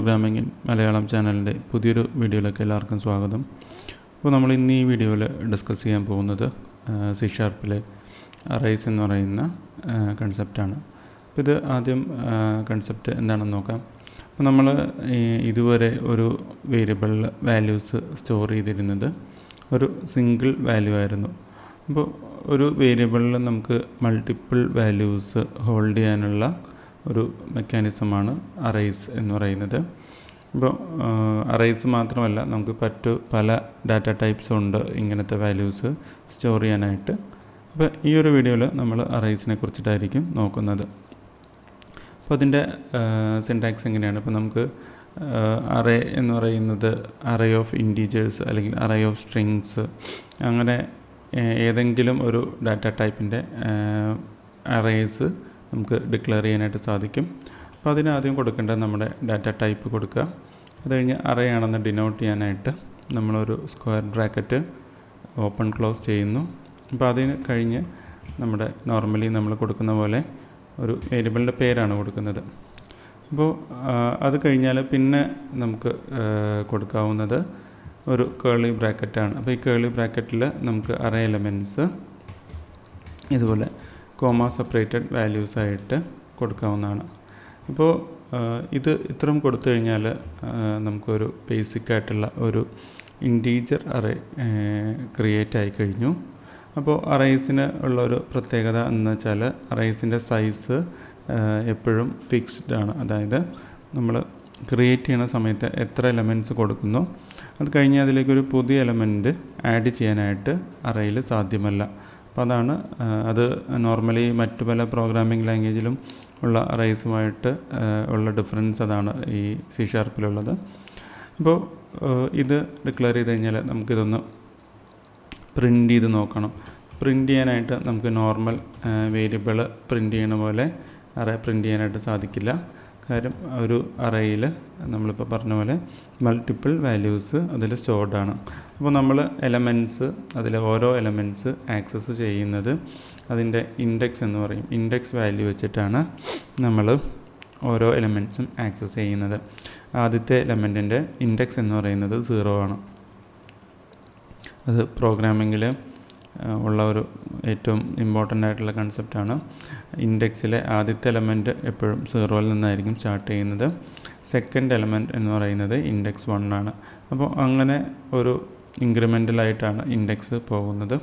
Programming in Malayalam ചാനലിൻ്റെ പുതിയൊരു വീഡിയോയിലേക്ക് എല്ലാവർക്കും സ്വാഗതം. അപ്പോൾ നമ്മൾ ഇന്ന് ഈ വീഡിയോയിൽ ഡിസ്കസ് ചെയ്യാൻ പോകുന്നത് C#ലെ അറേസ് എന്ന് പറയുന്ന കൺസെപ്റ്റാണ്. അപ്പോൾ ഇത് ആദ്യം കൺസെപ്റ്റ് എന്താണെന്ന് നോക്കാം. അപ്പോൾ നമ്മൾ ഇതുവരെ ഒരു വേരിയബിളിൽ വാല്യൂസ് സ്റ്റോർ ചെയ്തിരുന്നത് ഒരു സിംഗിൾ വാല്യൂ ആയിരുന്നു. അപ്പോൾ ഒരു വേരിയബിളിൽ നമുക്ക് മൾട്ടിപ്പിൾ വാല്യൂസ് ഹോൾഡ് ചെയ്യാനുള്ള ഒരു മെക്കാനിസമാണ് അറേസ് എന്ന് പറയുന്നത്. ഇപ്പോൾ അറേസ് മാത്രമല്ല, നമുക്ക് പല ഡാറ്റ ടൈപ്സ് ഉണ്ട് ഇങ്ങനത്തെ വാല്യൂസ് സ്റ്റോർ ചെയ്യാനായിട്ട്. അപ്പോൾ ഈ ഒരു വീഡിയോയിൽ നമ്മൾ അറേസിനെ കുറിച്ചിട്ടായിരിക്കും നോക്കുന്നത്. അപ്പോൾ അതിൻ്റെ സിൻടാക്സ് എങ്ങനെയാണ്? ഇപ്പോൾ നമുക്ക് അറേ എന്ന് പറയുന്നത് അറേ ഓഫ് ഇൻറ്റീജേഴ്സ് അല്ലെങ്കിൽ അറേ ഓഫ് സ്ട്രിങ്സ്, അങ്ങനെ ഏതെങ്കിലും ഒരു ഡാറ്റ ടൈപ്പിൻ്റെ അറേസ് നമുക്ക് ഡിക്ലെയർ ചെയ്യാനായിട്ട് സാധിക്കും. അപ്പോൾ അതിന് ആദ്യം കൊടുക്കേണ്ടത് നമ്മുടെ ഡാറ്റ ടൈപ്പ് കൊടുക്കുക. അത് കഴിഞ്ഞ് അറേ ആണെന്ന് ഡിനോട്ട് ചെയ്യാനായിട്ട് നമ്മളൊരു സ്ക്വയർ ബ്രാക്കറ്റ് ഓപ്പൺ ക്ലോസ് ചെയ്യുന്നു. അപ്പോൾ അതിന് കഴിഞ്ഞ് നമ്മുടെ നോർമലി നമ്മൾ കൊടുക്കുന്ന പോലെ ഒരു വേരിയബിളിൻ്റെ പേരാണ് കൊടുക്കുന്നത്. അപ്പോൾ അത് കഴിഞ്ഞാൽ പിന്നെ നമുക്ക് കൊടുക്കാവുന്നത് ഒരു കേർലി ബ്രാക്കറ്റാണ്. അപ്പോൾ ഈ കേർലി ബ്രാക്കറ്റിൽ നമുക്ക് അറേ എലമെൻറ്റ്സ് ഇതുപോലെ കോമ സെപ്പറേറ്റഡ് വാല്യൂസായിട്ട് കൊടുക്കാവുന്നതാണ്. അപ്പോൾ ഇത് ഇത്രയും കൊടുത്തു കഴിഞ്ഞാൽ നമുക്കൊരു ബേസിക്കായിട്ടുള്ള ഒരു ഇൻറ്റീജർ അറേ ക്രിയേറ്റ് ആയി കഴിഞ്ഞു. അപ്പോൾ അറേസിന് ഉള്ളൊരു പ്രത്യേകത എന്ന് വെച്ചാൽ അറേസിൻ്റെ സൈസ് എപ്പോഴും ഫിക്സ്ഡ് ആണ്. അതായത് നമ്മൾ ക്രിയേറ്റ് ചെയ്യുന്ന സമയത്ത് എത്ര എലമെൻറ്റ്സ് കൊടുക്കുന്നോ അത് കഴിഞ്ഞ് അതിലേക്കൊരു പുതിയ എലമെൻറ്റ് ആഡ് ചെയ്യാനായിട്ട് അറേയിൽ സാധ്യമല്ല. അപ്പോൾ അതാണ് അത് നോർമലി മറ്റു പല പ്രോഗ്രാമിംഗ് ലാംഗ്വേജിലും ഉള്ള അറേസുമായിട്ട് ഉള്ള ഡിഫറൻസ് അതാണ് ഈ C#ലുള്ളത്. അപ്പോൾ ഇത് ഡിക്ലെയർ ചെയ്ത് കഴിഞ്ഞാൽ നമുക്കിതൊന്ന് പ്രിൻ്റ് ചെയ്ത് നോക്കണം. പ്രിൻ്റ് ചെയ്യാനായിട്ട് നമുക്ക് നോർമൽ വേരിയബിൾ പ്രിൻ്റ് ചെയ്യണ പോലെ അറേ പ്രിൻ്റ് ചെയ്യാനായിട്ട് സാധിക്കില്ല. കാര്യം ഒരു അറേയിൽ നമ്മളിപ്പോൾ പറഞ്ഞ പോലെ മൾട്ടിപ്പിൾ വാല്യൂസ് അതിൽ സ്റ്റോർഡ് ആണ്. അപ്പോൾ നമ്മൾ എലമെൻറ്റ്സ് അതിലെ ഓരോ എലമെൻറ്റ്സ് ആക്സസ് ചെയ്യുന്നത് അതിൻ്റെ ഇൻഡെക്സ് എന്ന് പറയും. ഇൻഡെക്സ് വാല്യൂ വെച്ചിട്ടാണ് നമ്മൾ ഓരോ എലമെൻറ്റ്സും ആക്സസ് ചെയ്യുന്നത്. ആദ്യത്തെ എലമെൻറ്റിൻ്റെ ഇൻഡെക്സ് എന്ന് പറയുന്നത് 0 ആണ്. അത് പ്രോഗ്രാമിങ്ങിൽ ഉള്ള ഒരു ഏറ്റവും ഇമ്പോർട്ടൻ്റ് ആയിട്ടുള്ള കൺസെപ്റ്റാണ്. ഇൻഡെക്സിലെ ആദ്യത്തെ എലമെൻറ്റ് എപ്പോഴും 0ൽ നിന്നായിരിക്കും സ്റ്റാർട്ട് ചെയ്യുന്നത്. സെക്കൻഡ് എലമെൻറ്റ് എന്ന് പറയുന്നത് ഇൻഡെക്സ് 1 ആണ്. അപ്പോൾ അങ്ങനെ ഒരു ഇൻക്രിമെൻ്റലായിട്ടാണ് ഇൻഡെക്സ് പോകുന്നത്.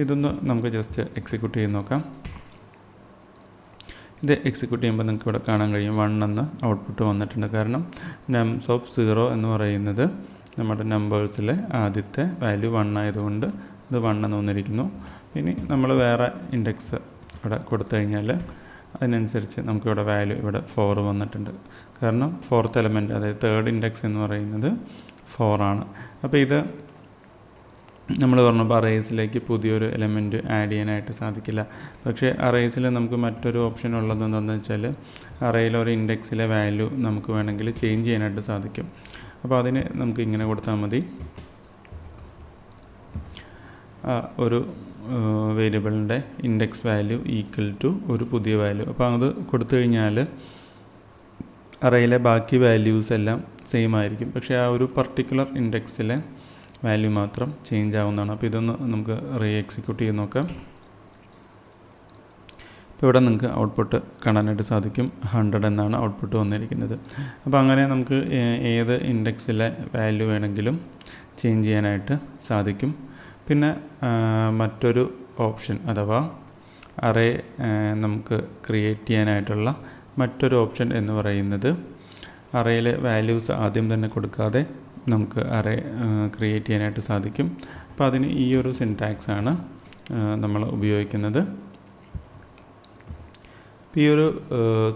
ഇതൊന്ന് നമുക്ക് ജസ്റ്റ് എക്സിക്യൂട്ട് ചെയ്ത് നോക്കാം. ഇത് എക്സിക്യൂട്ട് ചെയ്യുമ്പോൾ നിങ്ങൾക്ക് ഇവിടെ കാണാൻ കഴിയും 1 എന്ന് ഔട്ട്പുട്ട് വന്നിട്ടുണ്ട്. കാരണം നംസ് ഓഫ് 0 എന്ന് പറയുന്നത് നമ്മുടെ നമ്പേഴ്സിലെ ആദ്യത്തെ വാല്യൂ 1 ആയതുകൊണ്ട് ഇത് 1 എന്ന് വന്നിരിക്കുന്നു. ഇനി നമ്മൾ വേറെ ഇൻഡെക്സ് ഇവിടെ കൊടുത്തു കഴിഞ്ഞാൽ അതിനനുസരിച്ച് നമുക്കിവിടെ വാല്യൂ ഇവിടെ 4 വന്നിട്ടുണ്ട്. കാരണം ഫോർത്ത് എലമെൻറ്റ്, അതായത് തേർഡ് ഇൻഡെക്സ് എന്ന് പറയുന്നത് 4 ആണ്. അപ്പോൾ ഇത് നമ്മൾ പറഞ്ഞപ്പോൾ അറേസിലേക്ക് പുതിയൊരു എലമെൻറ്റ് ആഡ് ചെയ്യാനായിട്ട് സാധിക്കില്ല. പക്ഷേ അറേസിൽ നമുക്ക് മറ്റൊരു ഓപ്ഷൻ ഉള്ളത് എന്താണെന്ന് വെച്ചാൽ അറേയിലെ ഒരു ഇൻഡെക്സിലെ വാല്യൂ നമുക്ക് വേണമെങ്കിൽ ചേഞ്ച് ചെയ്യാനായിട്ട് സാധിക്കും. അപ്പോൾ അതിന് നമുക്ക് ഇങ്ങനെ കൊടുത്താൽ മതി. ഒരു വേരിയബിളിൻ്റെ ഇൻഡെക്സ് വാല്യൂ ഈക്വൽ ടു ഒരു പുതിയ വാല്യൂ. അപ്പോൾ അത് കൊടുത്തു കഴിഞ്ഞാൽ അറേയിലെ ബാക്കി വാല്യൂസ് എല്ലാം സെയിം ആയിരിക്കും. പക്ഷേ ആ ഒരു പർട്ടിക്കുലർ ഇൻഡെക്സിലെ വാല്യൂ മാത്രം ചേഞ്ച് ആവുന്നതാണ്. അപ്പോൾ ഇതൊന്ന് നമുക്ക് എക്സിക്യൂട്ട് ചെയ്ത് നോക്കാം. ഇപ്പോൾ ഇവിടെ നിങ്ങൾക്ക് ഔട്ട്പുട്ട് കാണാനായിട്ട് സാധിക്കും. 100 എന്നാണ് ഔട്ട്പുട്ട് വന്നിരിക്കുന്നത്. അപ്പോൾ അങ്ങനെ നമുക്ക് ഏത് ഇൻഡെക്സിലെ വാല്യൂ വേണമെങ്കിലും ചേഞ്ച് ചെയ്യാനായിട്ട് സാധിക്കും. പിന്നെ മറ്റൊരു ഓപ്ഷൻ അഥവാ അറേ നമുക്ക് ക്രിയേറ്റ് ചെയ്യാനായിട്ടുള്ള മറ്റൊരു ഓപ്ഷൻ എന്ന് പറയുന്നത് അറേയിലെ വാല്യൂസ് ആദ്യം തന്നെ കൊടുക്കാതെ നമുക്ക് അറേ ക്രിയേറ്റ് ചെയ്യാനായിട്ട് സാധിക്കും. അപ്പോൾ അതിന് ഈ ഒരു സിൻടാക്സ് ആണ് നമ്മൾ ഉപയോഗിക്കുന്നത്. ഈ ഒരു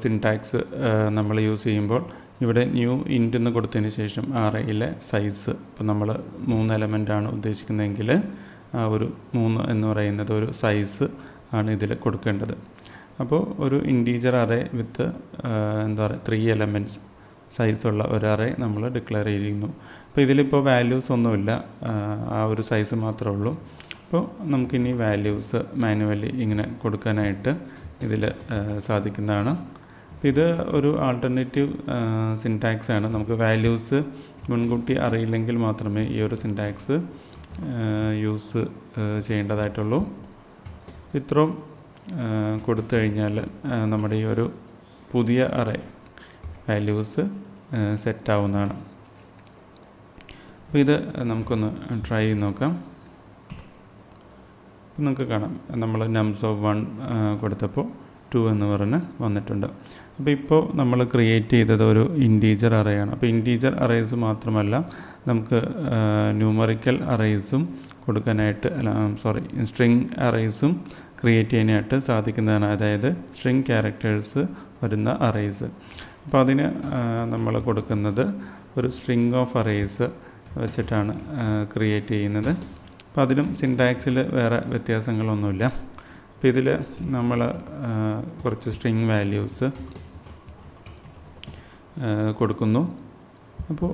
സിൻടാക്സ് നമ്മൾ യൂസ് ചെയ്യുമ്പോൾ ഇവിടെ ന്യൂ ഇൻറ്റ് എന്ന് കൊടുത്തതിന് ശേഷം അറേയിലെ സൈസ്, ഇപ്പോൾ നമ്മൾ 3 എലമെൻ്റാണ് ഉദ്ദേശിക്കുന്നതെങ്കിൽ ആ ഒരു 3 എന്ന് പറയുന്നത് ഒരു സൈസ് ആണ് ഇതിൽ കൊടുക്കേണ്ടത്. അപ്പോൾ ഒരു ഇൻറ്റീജർ അറേ വിത്ത് 3 എലമെൻറ്റ്സ് സൈസുള്ള ഒരു അറേ നമ്മൾ ഡിക്ലെയർ ചെയ്തിരിക്കുന്നു. അപ്പോൾ ഇതിലിപ്പോൾ വാല്യൂസ് ഒന്നുമില്ല, ആ ഒരു സൈസ് മാത്രമേ ഉള്ളൂ. അപ്പോൾ നമുക്കിനി വാല്യൂസ് മാനുവലി ഇങ്ങനെ കൊടുക്കാനായിട്ട് ഇതിൽ സാധിക്കുന്നതാണ്. അപ്പോൾ ഇത് ഒരു ആൾട്ടർനേറ്റീവ് സിൻടാക്സ് ആണ്. നമുക്ക് വാല്യൂസ് മുൻകൂട്ടി അറിയില്ലെങ്കിൽ മാത്രമേ ഈ ഒരു സിൻടാക്സ് യൂസ് ചെയ്യേണ്ടതായിട്ടുള്ളൂ. ഇത്രയും കൊടുത്തു കഴിഞ്ഞാൽ നമ്മുടെ ഈ ഒരു പുതിയ അറേ വാല്യൂസ് സെറ്റാവുന്നതാണ്. അപ്പോൾ ഇത് നമുക്കൊന്ന് ട്രൈ ചെയ്ത് നോക്കാം. നിങ്ങൾക്ക് കാണാം, നമ്മൾ നംസ് ഓഫ് 1 കൊടുത്തപ്പോൾ 2 എന്ന് പറഞ്ഞ് വന്നിട്ടുണ്ട്. അപ്പോൾ ഇപ്പോൾ നമ്മൾ ക്രിയേറ്റ് ചെയ്തത് ഒരു ഇൻറ്റീജർ അറേയാണ്. അപ്പോൾ ഇൻറ്റീജർ അറേസ് മാത്രമല്ല, നമുക്ക് ന്യൂമറിക്കൽ അറേസും കൊടുക്കാനായിട്ട് സ്ട്രിങ് അറേസും ക്രിയേറ്റ് ചെയ്യാനായിട്ട് സാധിക്കുന്നതാണ്. അതായത് സ്ട്രിങ് ക്യാരക്ടേഴ്സ് വരുന്ന അറേസ്. അപ്പോൾ അതിന് നമ്മൾ കൊടുക്കുന്നത് ഒരു സ്ട്രിങ് ഓഫ് അറേസ് വെച്ചിട്ടാണ് ക്രിയേറ്റ് ചെയ്യുന്നത്. അപ്പോൾ അതിലും സിൻടാക്സിൽ വേറെ വ്യത്യാസങ്ങളൊന്നുമില്ല. അപ്പോൾ ഇതിൽ നമ്മൾ കുറച്ച് സ്ട്രിങ് വാല്യൂസ് കൊടുക്കുന്നു. അപ്പോൾ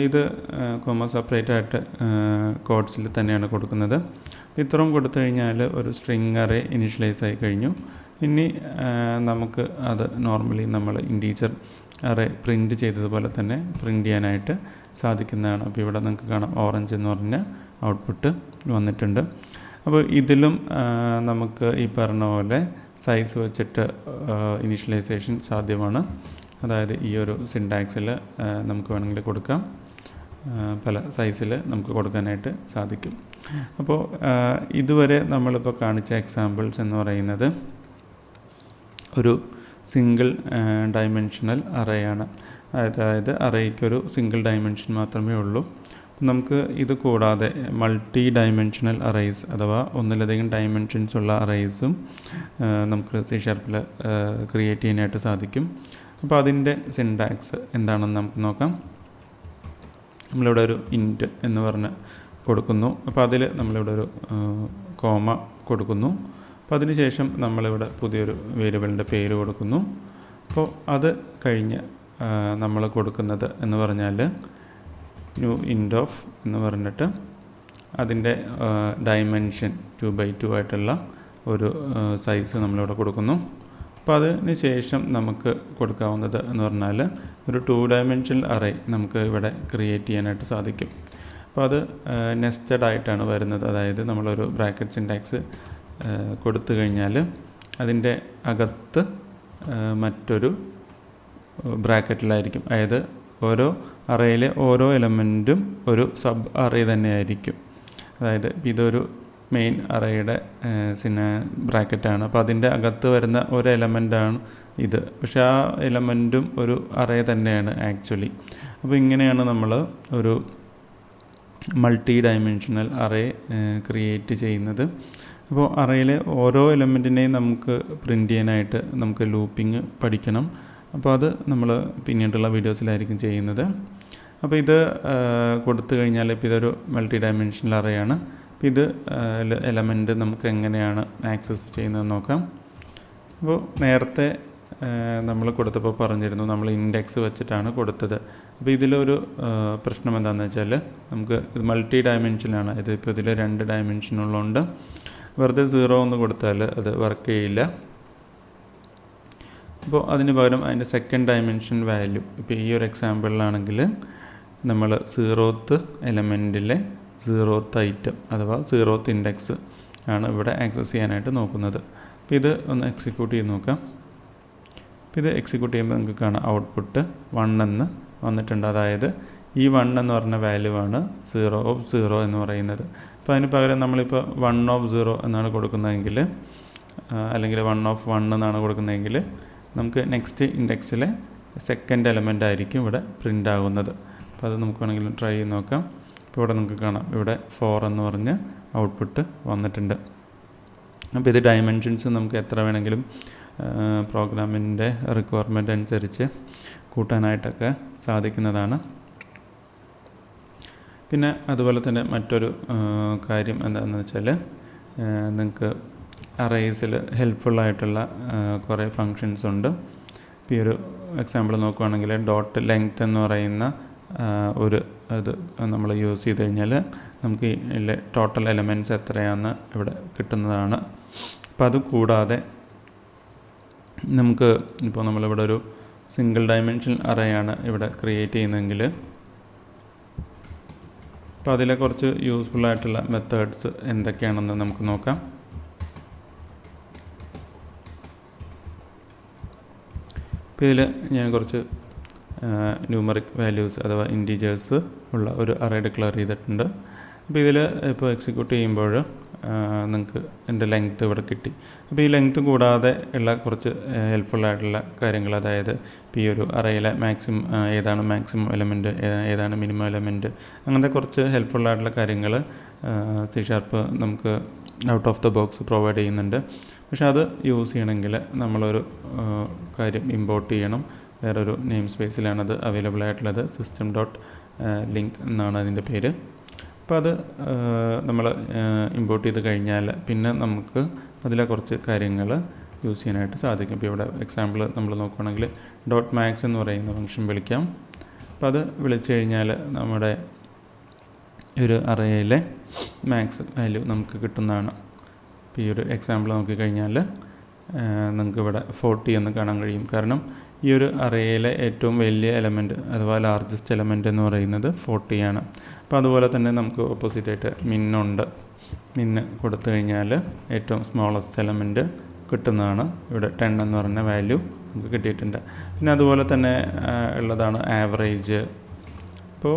ഇത് കോമ സെപ്പറേറ്റ് ആയിട്ട് കോഡ്സിൽ തന്നെയാണ് കൊടുക്കുന്നത്. ഇത്രയും കൊടുത്തു കഴിഞ്ഞാൽ ഒരു സ്ട്രിങ് അറേ ഇനിഷ്യലൈസ് ആയി കഴിഞ്ഞു. ഇനി നമുക്ക് അത് നോർമലി നമ്മൾ ഇൻറ്റീജർ അറേ പ്രിൻറ്റ് ചെയ്തതുപോലെ തന്നെ പ്രിൻറ്റ് ചെയ്യാനായിട്ട് സാധിക്കുന്നതാണ്. അപ്പോൾ ഇവിടെ നിങ്ങൾക്ക് കാണാം ഓറഞ്ച് എന്ന് പറഞ്ഞ ഔട്ട്പുട്ട് വന്നിട്ടുണ്ട്. അപ്പോൾ ഇതിലും നമുക്ക് ഈ പറഞ്ഞ പോലെ സൈസ് വെച്ചിട്ട് ഇനീഷ്യലൈസേഷൻ സാധ്യമാണ്. അതായത് ഈ ഒരു സിൻടാക്സിൽ നമുക്ക് വേണമെങ്കിൽ കൊടുക്കാം, പല സൈസിൽ നമുക്ക് കൊടുക്കാനായിട്ട് സാധിക്കും. അപ്പോൾ ഇതുവരെ നമ്മളിപ്പോൾ കാണിച്ച എക്സാമ്പിൾസ് എന്ന് പറയുന്നത് ഒരു സിംഗിൾ ഡൈമെൻഷണൽ അറേയാണ്. അതായത് അറേയ്ക്കൊരു സിംഗിൾ ഡൈമെൻഷൻ മാത്രമേ ഉള്ളൂ. നമുക്ക് ഇത് കൂടാതെ മൾട്ടി ഡൈമെൻഷണൽ അറേസ് അഥവാ ഒന്നിലധികം ഡൈമെൻഷൻസ് ഉള്ള അറേസും നമുക്ക് C# ക്രിയേറ്റ് ചെയ്യാനായിട്ട് സാധിക്കും. അപ്പോൾ അതിൻ്റെ സിൻടാക്സ് എന്താണെന്ന് നമുക്ക് നോക്കാം. നമ്മളിവിടെ ഒരു ഇൻറ്റ് എന്ന് പറഞ്ഞ് കൊടുക്കുന്നു. അപ്പോൾ അതിൽ നമ്മളിവിടെ ഒരു കോമ കൊടുക്കുന്നു. അപ്പോൾ അതിന് ശേഷം നമ്മളിവിടെ പുതിയൊരു വേരിയബിളിൻ്റെ പേര് കൊടുക്കുന്നു. അപ്പോൾ അത് കഴിഞ്ഞ് നമ്മൾ കൊടുക്കുന്നത് എന്ന് പറഞ്ഞാൽ ന്യൂ ഇൻറ്റ് ഓഫ് എന്ന് പറഞ്ഞിട്ട് അതിൻ്റെ ഡൈമെൻഷൻ 2x2 ആയിട്ടുള്ള ഒരു സൈസ് നമ്മളിവിടെ കൊടുക്കുന്നു. അപ്പോൾ അതിന് ശേഷം നമുക്ക് കൊടുക്കാവുന്നത് എന്ന് പറഞ്ഞാൽ ഒരു 2 ഡൈമെൻഷണൽ അറേ നമുക്ക് ഇവിടെ ക്രിയേറ്റ് ചെയ്യാനായിട്ട് സാധിക്കും. അപ്പോൾ അത് നെസ്റ്റഡ് ആയിട്ടാണ് വരുന്നത്. അതായത് നമ്മളൊരു ബ്രാക്കറ്റ് സിൻടാക്സ് കൊടുത്തു കഴിഞ്ഞാൽ അതിൻ്റെ അകത്ത് മറ്റൊരു ബ്രാക്കറ്റിലായിരിക്കും. അതായത് ഓരോ അറേയിലെ ഓരോ എലമെൻറ്റും ഒരു സബ് അറേ തന്നെയായിരിക്കും. അതായത് ഇതൊരു മെയിൻ അറേയുടെ ബ്രാക്കറ്റാണ്. അപ്പോൾ അതിൻ്റെ അകത്ത് വരുന്ന ഒരു എലമെൻറ്റാണ് ഇത്. പക്ഷേ ആ എലമെൻറ്റും ഒരു അറേ തന്നെയാണ് ആക്ച്വലി. അപ്പോൾ ഇങ്ങനെയാണ് നമ്മൾ ഒരു മൾട്ടി ഡൈമെൻഷണൽ അറേ ക്രിയേറ്റ് ചെയ്യുന്നത്. അപ്പോൾ അറേയിലെ ഓരോ എലമെൻറ്റിനെയും നമുക്ക് പ്രിൻ്റ് ചെയ്യാനായിട്ട് നമുക്ക് ലൂപ്പിംഗ് പഠിക്കണം. അപ്പോൾ അത് നമ്മൾ പിന്നീടുള്ള വീഡിയോസിലായിരിക്കും ചെയ്യുന്നത്. അപ്പോൾ ഇത് കൊടുത്തു കഴിഞ്ഞാൽ ഇപ്പോൾ ഇതൊരു മൾട്ടി ഡൈമെൻഷണൽ അറേയാണ്. അപ്പോൾ ഇത് എലമെൻറ്റ് നമുക്ക് എങ്ങനെയാണ് ആക്സസ് ചെയ്യുന്നത് നോക്കാം. അപ്പോൾ നേരത്തെ നമ്മൾ കൊടുത്തപ്പോൾ പറഞ്ഞിരുന്നു നമ്മൾ ഇൻഡെക്സ് വെച്ചിട്ടാണ് കൊടുത്തത്. അപ്പോൾ ഇതിലൊരു പ്രശ്നം എന്താണെന്ന് വെച്ചാൽ നമുക്ക് ഇത് മൾട്ടി ഡൈമെൻഷനാണ്. ഇതിപ്പോൾ ഇതിൽ 2 ഡൈമെൻഷനുള്ളതുകൊണ്ട് വെറുതെ 0 എന്ന് കൊടുത്താൽ അത് വർക്ക് ചെയ്യില്ല. അപ്പോൾ അതിന് പകരം അതിൻ്റെ സെക്കൻഡ് ഡൈമെൻഷൻ വാല്യൂ ഇപ്പോൾ ഈ ഒരു എക്സാമ്പിളിലാണെങ്കിൽ നമ്മൾ 0th എലമെൻറ്റിലെ 0th ഐറ്റം അഥവാ 0th ഇൻഡെക്സ് ആണ് ഇവിടെ ആക്സസ് ചെയ്യാനായിട്ട് നോക്കുന്നത്. അപ്പോൾ ഇത് ഒന്ന് എക്സിക്യൂട്ട് ചെയ്ത് നോക്കാം. അപ്പോൾ ഇത് എക്സിക്യൂട്ട് ചെയ്യുമ്പോൾ നമുക്ക് കാണാം ഔട്ട്പുട്ട് 1 എന്ന് വന്നിട്ടുണ്ട്. അതായത് ഈ 1 എന്ന് പറഞ്ഞ വാല്യൂ ആണ് 0 എന്ന് പറയുന്നത്. അപ്പോൾ അതിന് പകരം നമ്മളിപ്പോൾ 1 എന്നാണ് കൊടുക്കുന്നതെങ്കിൽ അല്ലെങ്കിൽ 1 എന്നാണ് കൊടുക്കുന്നതെങ്കിൽ നമുക്ക് നെക്സ്റ്റ് ഇൻഡെക്സിലെ സെക്കൻഡ് എലമെൻ്റ് ആയിരിക്കും ഇവിടെ പ്രിൻ്റ് ആകുന്നത്. അപ്പോൾ അത് നമുക്ക് വേണമെങ്കിൽ ട്രൈ ചെയ്ത് നോക്കാം. ഇപ്പോൾ ഇവിടെ നമുക്ക് കാണാം ഇവിടെ 4 എന്ന് പറഞ്ഞ് ഔട്ട്പുട്ട് വന്നിട്ടുണ്ട്. അപ്പോൾ ഇത് ഡൈമെൻഷൻസ് നമുക്ക് എത്ര വേണമെങ്കിലും പ്രോഗ്രാമിൻ്റെ റിക്വയർമെൻ്റ് അനുസരിച്ച് കൂട്ടാനായിട്ടൊക്കെ സാധിക്കുന്നതാണ്. പിന്നെ അതുപോലെ തന്നെ മറ്റൊരു കാര്യം എന്താണെന്ന് വെച്ചാൽ നിങ്ങൾക്ക് അറേസിൽ ഹെൽപ്ഫുള്ളായിട്ടുള്ള കുറേ ഫങ്ഷൻസ് ഉണ്ട്. ഇപ്പോൾ ഈ ഒരു എക്സാമ്പിൾ നോക്കുകയാണെങ്കിൽ ഡോട്ട് ലെങ്ത് എന്ന് പറയുന്ന ഒരു ഇത് നമ്മൾ യൂസ് ചെയ്ത് കഴിഞ്ഞാൽ നമുക്ക് ഇതിലെ ടോട്ടൽ എലമെൻറ്റ്സ് എത്രയാണെന്ന് ഇവിടെ കിട്ടുന്നതാണ്. അപ്പോൾ അത് കൂടാതെ നമുക്ക് ഇപ്പോൾ നമ്മളിവിടെ ഒരു സിംഗിൾ ഡയമെൻഷൻ അറേയാണ് ഇവിടെ ക്രിയേറ്റ് ചെയ്യുന്നതെങ്കിൽ അപ്പോൾ അതിലെ കുറച്ച് യൂസ്ഫുൾ ആയിട്ടുള്ള മെത്തേഡ്സ് എന്തൊക്കെയാണെന്ന് നമുക്ക് നോക്കാം. ഇപ്പോൾ ഇതിൽ ഞാൻ കുറച്ച് ന്യൂമറിക് വാല്യൂസ് അഥവാ ഇൻറ്റീജേഴ്സ് ഉള്ള ഒരു അറേ ഡിക്ലെയർ ചെയ്തിട്ടുണ്ട്. അപ്പോൾ ഇതിൽ ഇപ്പോൾ എക്സിക്യൂട്ട് ചെയ്യുമ്പോൾ നിങ്ങൾക്ക് എൻ്റെ ലെങ്ത്ത് ഇവിടെ കിട്ടി. അപ്പോൾ ഈ ലെങ്ത്ത് കൂടാതെ ഉള്ള കുറച്ച് ഹെൽപ്ഫുള്ളായിട്ടുള്ള കാര്യങ്ങൾ, അതായത് ഇപ്പോൾ ഈ ഒരു അറേയിലെ ഏതാണ് മാക്സിമം എലമെൻറ്റ്, ഏതാണ് മിനിമം എലമെൻറ്റ്, അങ്ങനത്തെ കുറച്ച് ഹെൽപ്ഫുള്ളായിട്ടുള്ള കാര്യങ്ങൾ C# നമുക്ക് out of the box provide ചെയ്യുന്നുണ്ട്. പക്ഷേ അത് യൂസ് ചെയ്യണമെങ്കിൽ നമ്മളൊരു കാര്യം ഇമ്പോർട്ട് ചെയ്യണം. വേറൊരു നെയിം സ്പേസിലാണത് അവൈലബിൾ ആയിട്ടുള്ളത്. system.link എന്നാണ് അതിൻ്റെ പേര്. അപ്പോൾ അത് നമ്മൾ ഇമ്പോർട്ട് ചെയ്ത് കഴിഞ്ഞാൽ പിന്നെ നമുക്ക് അതിലെ കുറച്ച് കാര്യങ്ങൾ യൂസ് ചെയ്യാനായിട്ട് സാധിക്കും. ഇപ്പോൾ ഇവിടെ എക്സാമ്പിൾ നമ്മൾ നോക്കുകയാണെങ്കിൽ .max എന്ന് പറയുന്ന ഫംഗ്ഷൻ വിളിക്കാം. അപ്പോൾ അത് വിളിച്ചു കഴിഞ്ഞാൽ നമ്മുടെ ഒരു അറേയിലെ മാക്സ് വാല്യൂ നമുക്ക് കിട്ടുന്നതാണ്. ഇപ്പോൾ ഈ ഒരു എക്സാമ്പിൾ നോക്കിക്കഴിഞ്ഞാൽ നിങ്ങൾക്ക് ഇവിടെ 40 എന്ന് കാണാൻ കഴിയും. കാരണം ഈ ഒരു അറേയിലെ ഏറ്റവും വലിയ എലമെൻറ്റ് അഥവാ ലാർജസ്റ്റ് എലമെൻറ്റ് എന്ന് പറയുന്നത് 40 ആണ്. അപ്പോൾ അതുപോലെ തന്നെ നമുക്ക് ഓപ്പോസിറ്റായിട്ട് മിന്നുണ്ട്. മിന്ന് കൊടുത്തു കഴിഞ്ഞാൽ ഏറ്റവും സ്മോളസ്റ്റ് എലമെൻറ്റ് കിട്ടുന്നതാണ്. ഇവിടെ 10 എന്ന് പറഞ്ഞ വാല്യൂ നമുക്ക് കിട്ടിയിട്ടുണ്ട്. പിന്നെ അതുപോലെ തന്നെ ഉള്ളതാണ് ആവറേജ്. അപ്പോൾ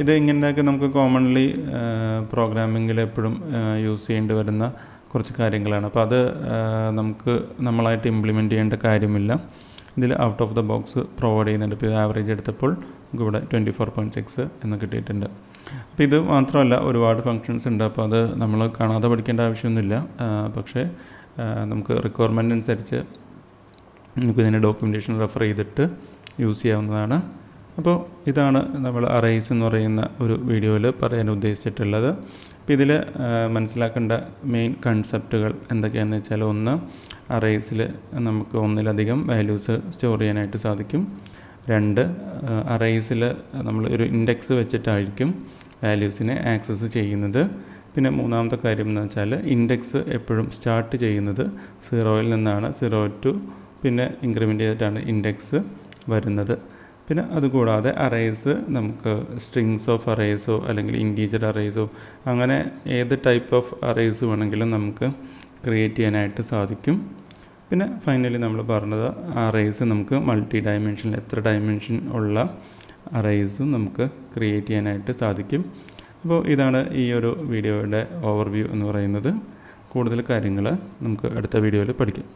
ഇത് ഇങ്ങനെയൊക്കെ നമുക്ക് കോമൺലി പ്രോഗ്രാമിങ്ങിൽ എപ്പോഴും യൂസ് ചെയ്യേണ്ടി വരുന്ന കുറച്ച് കാര്യങ്ങളാണ്. അപ്പോൾ അത് നമ്മളായിട്ട് ഇംപ്ലിമെൻറ്റ് ചെയ്യേണ്ട കാര്യമില്ല. ഇതിൽ out of the box provide ചെയ്യുന്നുണ്ട്. ഇപ്പോൾ ആവറേജ് എടുത്തപ്പോൾ നമുക്ക് ഇവിടെ 24.6 എന്ന് കിട്ടിയിട്ടുണ്ട്. അപ്പോൾ ഇത് മാത്രമല്ല, ഒരുപാട് ഫങ്ഷൻസ് ഉണ്ട്. അപ്പോൾ അത് നമ്മൾ കാണാതെ പഠിക്കേണ്ട ആവശ്യമൊന്നുമില്ല. പക്ഷേ നമുക്ക് റിക്വയർമെൻ്റ് അനുസരിച്ച് നമുക്ക് ഇതിൻ്റെ ഡോക്യുമെൻറ്റേഷൻ റെഫർ ചെയ്തിട്ട് യൂസ് ചെയ്യാവുന്നതാണ്. അപ്പോൾ ഇതാണ് നമ്മൾ അറേസ് എന്ന് പറയുന്ന ഒരു വീഡിയോയിൽ പറയാൻ ഉദ്ദേശിച്ചിട്ടുള്ളത്. അപ്പോൾ ഇതിൽ മനസ്സിലാക്കേണ്ട മെയിൻ കൺസെപ്റ്റുകൾ എന്തൊക്കെയാണെന്ന് വെച്ചാൽ, ഒന്ന്, അറേസിൽ നമുക്ക് ഒന്നിലധികം വാല്യൂസ് സ്റ്റോർ ചെയ്യാനായിട്ട് സാധിക്കും. 2, അറേസിൽ നമ്മൾ ഒരു ഇൻഡെക്സ് വെച്ചിട്ടായിരിക്കും വാല്യൂസിനെ ആക്സസ് ചെയ്യുന്നത്. പിന്നെ മൂന്നാമത്തെ കാര്യം എന്ന് വെച്ചാൽ, ഇൻഡെക്സ് എപ്പോഴും സ്റ്റാർട്ട് ചെയ്യുന്നത് 0-ൽ നിന്നാണ്. 0 to പിന്നെ ഇൻക്രിമെൻ്റ് ചെയ്തിട്ടാണ് ഇൻഡെക്സ് വരുന്നത്. പിന്നെ അതുകൂടാതെ അറേസ് നമുക്ക് സ്ട്രിങ്സ് ഓഫ് അറേസോ അല്ലെങ്കിൽ ഇൻറ്റീജർ അറേസോ അങ്ങനെ ഏത് ടൈപ്പ് ഓഫ് അറേസ് വേണമെങ്കിലും നമുക്ക് ക്രിയേറ്റ് ചെയ്യാനായിട്ട് സാധിക്കും. പിന്നെ ഫൈനലി നമ്മൾ പറഞ്ഞത് അറേസ് നമുക്ക് മൾട്ടി ഡയമെൻഷനിൽ എത്ര ഡയമെൻഷൻ ഉള്ള അറേസും നമുക്ക് ക്രിയേറ്റ് ചെയ്യാനായിട്ട് സാധിക്കും. അപ്പോൾ ഇതാണ് ഈ ഒരു വീഡിയോയുടെ ഓവർവ്യൂ എന്ന് പറയുന്നത്. കൂടുതൽ കാര്യങ്ങൾ നമുക്ക് അടുത്ത വീഡിയോയിൽ പഠിക്കാം.